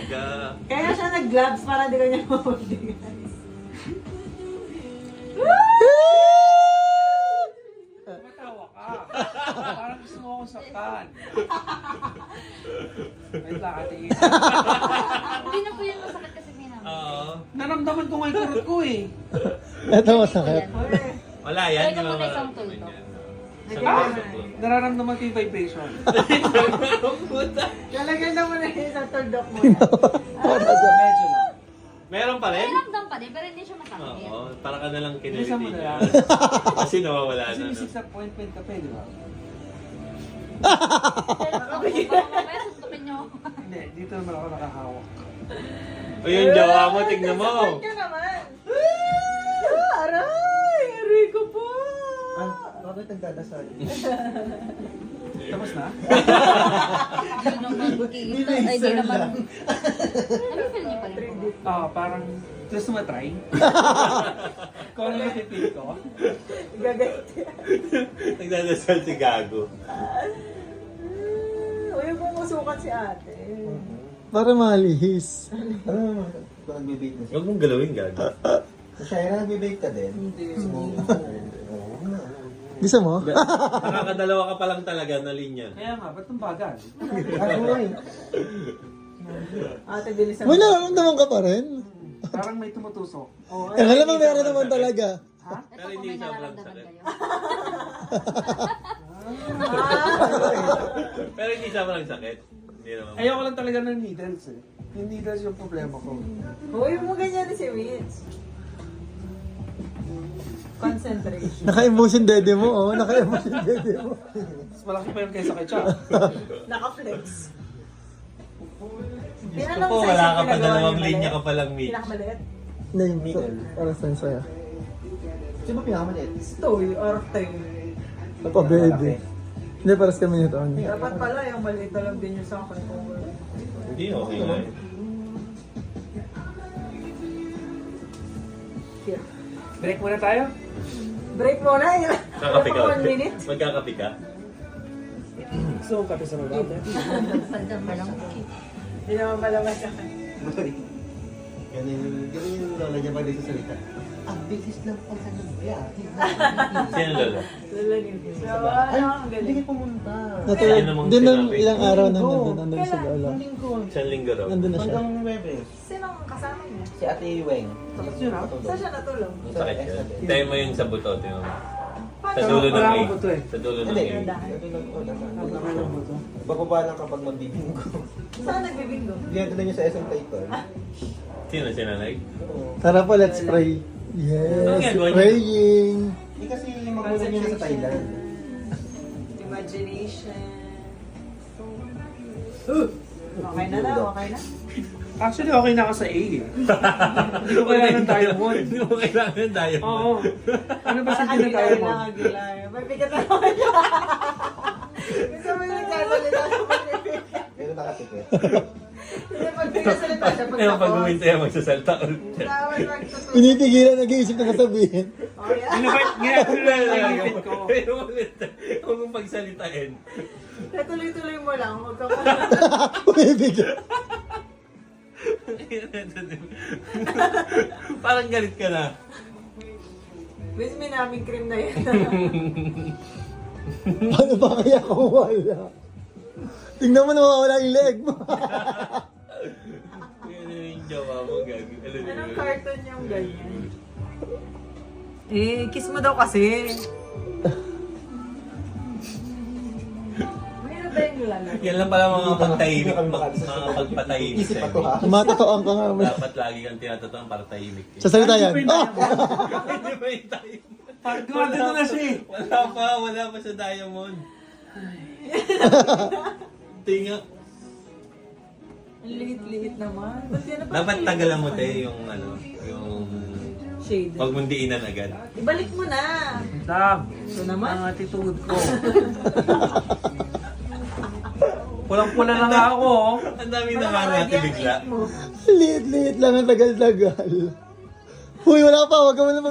talaga. Kaya siya nag-gloves para di kanya mapagdigan. Matawa ka. Parang gusto mo akong saktan. Wait lang, ate. Hindi na po yan masakit kasi may naman. Oo. Naramdaman ko nga yung kurot ko eh. Ito masakit. Wala yan. Teka di ba, muna isang tuldok. Ah! Nararamdaman ko yung vibration. Lalagyan na mo na yung isang tuldok mo. Medyo lang. Meron pa rin? May ramdam pa din, pero hindi siya masakit. Oo. Para ka na lang Bilisan mo kiniliti na niya. yan. Kasi nawawala Kasi na. may No? 6 appointment ka pa eh, di ba? Baka mamaya suntukin niyo. Hindi, dito naman ako nakahawak. O yung jawa mo, tignan mo. Sasaktan ka naman. Aray! Aray ko po! Bakit nagdadasal? Tapos na? Hindi naman kita. Ay, di naman. Ano-feel niyo pa rin po? Oo, parang gusto mo try? Kung ano yung pipili ko? Gagayt. Nagdadasal si Gago. Uy, pumusukan si ate. Para malihis. Ano naman? Kung nag-bake na siya. Huwag mong galawin, Gago. Siya na nag-bake ka din. Hindi. Bisa mo? Nakakadalawa ka pa lang talaga na linya. Kaya nga, ba't ang bagal? Ako eh. Ate, bilisan May nararamdaman ka pa rin. Parang may tumutusok. Oh, Eh, alam mo meron naman talaga. Ha? Ito Pero po hindi may sobrang nararamdaman sakit. kayo. Pero hindi siya walang sakit. Hindi naman. Ayoko lang talaga ng needles eh. Yung needles yung problema ko. Uy, mo ganyan si Mitch. Concentration. Naka-emotion dede mo, oh. Naka-emotion dede mo. Mas malaki pa yung kaysa kay Cha. Naka-flex. Diyos ko po, wala ka pa dalawang linya ka palang meet. Pinakamaliit? Hindi, yung para sa sa'yo. Sino ba pinakamaliit? Stoy or tayo. Pabebe. Hindi, paras kami nito. Dapat pala yung maliit na lang din yung sa akin. Hindi, okay nga eh. Here. Break muna tayo? Break muna. Kakapi ka. 1 minute. Magkakapi ka. Gusto kong kape sa baba. Pagdam pa lang po. Hindi naman pala masakit. Ganun yung lola niya pag nagsasalita. Ang bilis lang pala ng biyahe. Sino lolo? Lala niyo. So, ano ang Hindi galing. ka pumunta. Yun namang Doon ng sinabi. ilang araw nandun sa Gala. Ang linggo. Isang linggo raw. Nandun na siya. Hanggang Webes. Sino ang kasama niya? Si Ate Weng. Tapos yun ha? Saan siya natulong? Sakit yun. Tayo mo yung sa buto. Tingnan mo. Sa Paano? dulo ng Wala A. akong buto eh. Sa dulo ng Hindi. A. Napaka lang mo to. Bababa lang kapag magbibinggo. Saan nagbibingo? Dinadala niyo sa SM Titan. Sino sinanay? Tara po, let's pray. Ano Yes, ginagawa niyo? Hindi praying. kasi magulang niyo sa Thailand. Imagination. Okay na daw, okay na. Actually, okay na ako sa A eh. Hindi ko kailangan ng diamond. Hindi mo kailangan ng diamond. Oo. Ano ba siya Parang din ng diamond? Aguilar. May bigat na naman yun. Gusto mo yung nagsasalita sa pag-ibig. Pero nakatikit. Hindi, pag pinasalita siya, pag Ngayon pag uwin tayo magsasalta ulit. Tawad magtutulog. Pinitigilan, nag-iisip na kasabihin. Oh, yeah. Ginagawa na lang yung lipid ko. Pero huwag mong pagsalitain. Tuloy-tuloy mo lang. Huwag ka Bumibigyan. Parang galit ka na. Miss, may naming cream na yan. Paano ba kaya kung wala? Tingnan mo na mawawala yung leg mo. Yan yung jawa mo, gagi. Anong cartoon yung ganyan? Eh, kiss mo daw kasi. Mayroon ba yung lalaki? Yan lang pala mga pagtahimik, mga pagpatahimik Isip pa sa'yo. to ha. Tumatatoan ka nga. Dapat lagi kang tinatatuan para tahimik. Sa salita yan. Hindi Oh! Hindi ba yung tahimik? Parang gumagano na siya eh. Wala pa sa diamond. Tinga. Ang liit-liit naman. Ba't yan na Dapat tagalan mo tayo yung yung shade? wag mong diinan agad. Ibalik mo na. Dam, Ito naman. ang attitude ko. Pulang-pula na nga ako. Oh. Ang dami na ngangati bigla. mo. Liit-liit lang ang tagal-tagal. Uy, wala pa. Wag ka mo na